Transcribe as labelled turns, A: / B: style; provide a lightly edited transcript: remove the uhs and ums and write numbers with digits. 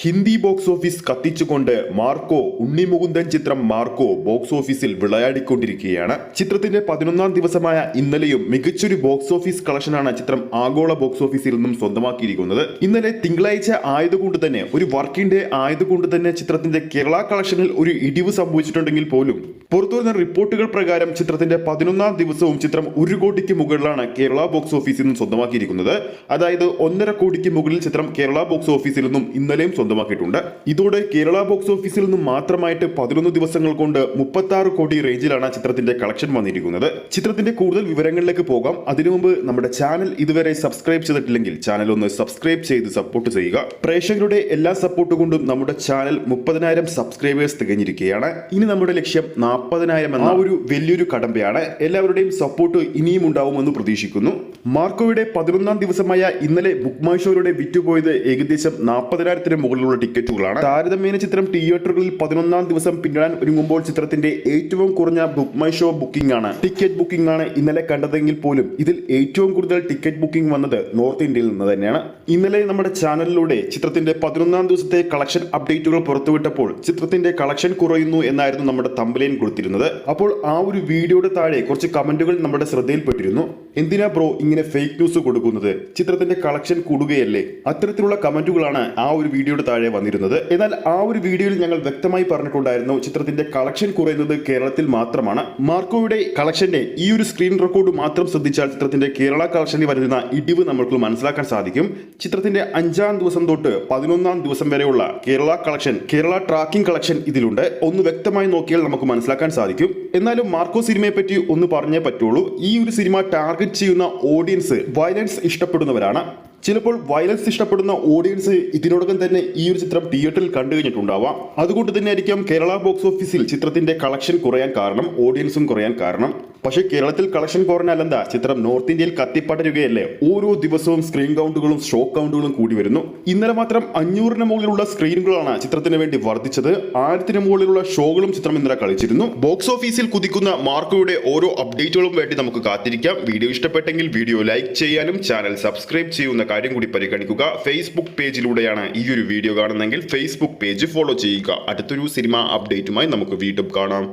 A: Hindi box office കത്തിച്ചുകൊണ്ട് മാർക്കോ ഉണ്ണിമുകുന്ദൻ ചിത്രം Marco box ഓഫീസിൽ വിളയാടിക്കൊണ്ടിരിക്കുകയാണ്. ചിത്രത്തിന്റെ 11ാം ദിവസമായ ഇന്നലെയും മികച്ചൊരു ബോക്സ് ഓഫീസ് കളക്ഷനാണ് ചിത്രം ആഗോള ബോക്സ് ഓഫീസിൽ നിന്നും സ്വന്തമാക്കിയിരിക്കുന്നത്. ഇന്നലെ തിങ്കളാഴ്ച ആയതുകൊണ്ട് തന്നെ, ഒരു വർക്കിംഗ് ഡേ ആയതുകൊണ്ട് തന്നെ ചിത്രത്തിന്റെ കേരള കളക്ഷനിൽ ഒരു ഇടിവ് സംഭവിച്ചിട്ടുണ്ടെങ്കിൽ പോലും പുറത്തുവരുന്ന റിപ്പോർട്ടുകൾ പ്രകാരം ചിത്രത്തിന്റെ 11ാം ദിവസവും ചിത്രം 1 കോടിക്ക് മുകളിലാണ് കേരള ബോക്സ് ഓഫീസിൽ നിന്നും സ്വന്തമാക്കിയിരിക്കുന്നത്. അതായത് 1.5 കോടിക്ക് മുകളിൽ ചിത്രം കേരള ബോക്സ് ഓഫീസിൽ നിന്നും ഇന്നലെയും സ്വന്തമാക്കിയിട്ടുണ്ട്. ഇതോടെ കേരള ബോക്സ് ഓഫീസിൽ നിന്നും മാത്രമായിട്ട് 11 ദിവസങ്ങൾ കൊണ്ട് 36 കോടി റേഞ്ചിലാണ് ചിത്രത്തിന്റെ കളക്ഷൻ വന്നിരിക്കുന്നത്. ചിത്രത്തിന്റെ കൂടുതൽ വിവരങ്ങളിലേക്ക് പോകാം. അതിനു മുമ്പ് നമ്മുടെ ചാനൽ ഇതുവരെ സബ്സ്ക്രൈബ് ചെയ്തിട്ടില്ലെങ്കിൽ ചാനൽ ഒന്ന് സബ്സ്ക്രൈബ് ചെയ്ത് സപ്പോർട്ട് ചെയ്യുക. പ്രേക്ഷകരുടെ എല്ലാ സപ്പോർട്ട് കൊണ്ടും നമ്മുടെ ചാനൽ 30,000 സബ്സ്ക്രൈബേഴ്സ് തികഞ്ഞിരിക്കുകയാണ്. ഇനി നമ്മുടെ ലക്ഷ്യം 40,000 എന്ന ഒരു വലിയൊരു കടമ്പയാണ്. എല്ലാവരുടെയും സപ്പോർട്ട് ഇനിയും ഉണ്ടാവുമെന്ന് പ്രതീക്ഷിക്കുന്നു. മാർക്കോയുടെ 11ാം ദിവസമായ ഇന്നലെ ബുക്ക് മൈ ഷോയിലൂടെ വിറ്റുപോയത് ഏകദേശം 40,000-ന് മുകളിലുള്ള ടിക്കറ്റുകളാണ്. താരതമ്യേന ചിത്രം തിയേറ്ററുകളിൽ 11ാം ദിവസം പിന്നിടാൻ ഒരുങ്ങുമ്പോൾ ചിത്രത്തിന്റെ ഏറ്റവും കുറഞ്ഞ ബുക്ക് മൈ ഷോ ബുക്കിംഗ് ആണ്, ടിക്കറ്റ് ബുക്കിംഗ് ആണ് ഇന്നലെ കണ്ടതെങ്കിൽ പോലും ഇതിൽ ഏറ്റവും കൂടുതൽ ടിക്കറ്റ് ബുക്കിംഗ് വന്നത് നോർത്ത് ഇന്ത്യയിൽ നിന്ന് തന്നെയാണ്. ഇന്നലെ നമ്മുടെ ചാനലിലൂടെ ചിത്രത്തിന്റെ 11ാം ദിവസത്തെ കളക്ഷൻ അപ്ഡേറ്റുകൾ പുറത്തുവിട്ടപ്പോൾ ചിത്രത്തിന്റെ കളക്ഷൻ കുറയുന്നു എന്നായിരുന്നു നമ്മുടെ തമ്പലൈൻ കൊടുത്തിരുന്നത്. അപ്പോൾ ആ ഒരു വീഡിയോയുടെ താഴെ കുറച്ച് കമന്റുകൾ നമ്മുടെ ശ്രദ്ധയിൽപ്പെട്ടിരുന്നു. എന്തിനാ ബ്രോ ഇങ്ങനെ ഫേക്ക് ന്യൂസ് കൊടുക്കുന്നത്, ചിത്രത്തിന്റെ കളക്ഷൻ കൂടുകയല്ലേ? അത്തരത്തിലുള്ള കമന്റുകളാണ് ആ ഒരു വീഡിയോയുടെ താഴെ വന്നിരുന്നത്. എന്നാൽ ആ ഒരു വീഡിയോയിൽ ഞങ്ങൾ വ്യക്തമായി പറഞ്ഞിട്ടുണ്ടായിരുന്നു, ചിത്രത്തിന്റെ കളക്ഷൻ കുറയുന്നത് കേരളത്തിൽ മാത്രമാണ്. മാർക്കോയുടെ കളക്ഷന്റെ ഈ ഒരു സ്ക്രീൻ റെക്കോർഡ് മാത്രം ശ്രദ്ധിച്ചാൽ ചിത്രത്തിന്റെ കേരള കളക്ഷനിൽ വരുന്ന ഇടിവ് നമുക്ക് മനസ്സിലാക്കാൻ സാധിക്കും. ചിത്രത്തിന്റെ 5ാം ദിവസം തൊട്ട് 11ാം ദിവസം വരെയുള്ള Kerala collection, Kerala tracking collection ഇതിലുണ്ട്. ഒന്ന് വ്യക്തമായി നോക്കിയാൽ നമുക്ക് മനസ്സിലാക്കാൻ സാധിക്കും. എന്നാലും മാർക്കോ സിനിമയെ പറ്റി ഒന്ന് പറഞ്ഞേ പറ്റുള്ളൂ. ഈ ഒരു സിനിമ ടാർഗറ്റ് ചെയ്യുന്ന ഓഡിയൻസ് വയലൻസ് ഇഷ്ടപ്പെടുന്നവരാണ്. ചിലപ്പോൾ വയലൻസ് ഇഷ്ടപ്പെടുന്ന ഓഡിയൻസ് ഇതിനോടകം തന്നെ ഈ ഒരു ചിത്രം തിയേറ്ററിൽ കണ്ടു കഴിഞ്ഞിട്ടുണ്ടാവാം. അതുകൊണ്ട് തന്നെ ആയിരിക്കാം കേരള ബോക്സ് ഓഫീസിൽ ചിത്രത്തിന്റെ കളക്ഷൻ കുറയാൻ കാരണം, ഓഡിയൻസും കുറയാൻ കാരണം. പക്ഷേ കേരളത്തിൽ കളക്ഷൻ കുറഞ്ഞാലെന്താ, ചിത്രം നോർത്ത് ഇന്ത്യയിൽ കത്തിപ്പടരുകയല്ലേ. ഓരോ ദിവസവും സ്ക്രീൻ കൗണ്ടുകളും ഷോ കൗണ്ടുകളും കൂടി വരുന്നു. ഇന്നലെ മാത്രം 500-ന് മുകളിലുള്ള സ്ക്രീനുകളാണ് ചിത്രത്തിന് വേണ്ടി വർദ്ധിച്ചത്. 1000-ന് മുകളിലുള്ള ഷോകളും ചിത്രം ഇന്നലെ കളിച്ചിരുന്നു. ബോക്സ് ഓഫീസിൽ കുതിക്കുന്ന മാർക്കോയുടെ ഓരോ അപ്ഡേറ്റുകളും വേണ്ടി നമുക്ക് കാത്തിരിക്കാം. വീഡിയോ ഇഷ്ടപ്പെട്ടെങ്കിൽ വീഡിയോ ലൈക്ക് ചെയ്യാനും ചാനൽ സബ്സ്ക്രൈബ് ചെയ്യുന്ന കാര്യം കൂടി പരിഗണിക്കുക. ഫേസ്ബുക്ക് പേജിലൂടെയാണ് ഈ ഒരു വീഡിയോ കാണുന്നതെങ്കിൽ ഫേസ്ബുക്ക് പേജ് ഫോളോ ചെയ്യുക. അടുത്തൊരു സിനിമ അപ്ഡേറ്റുമായി നമുക്ക് വീണ്ടും കാണാം.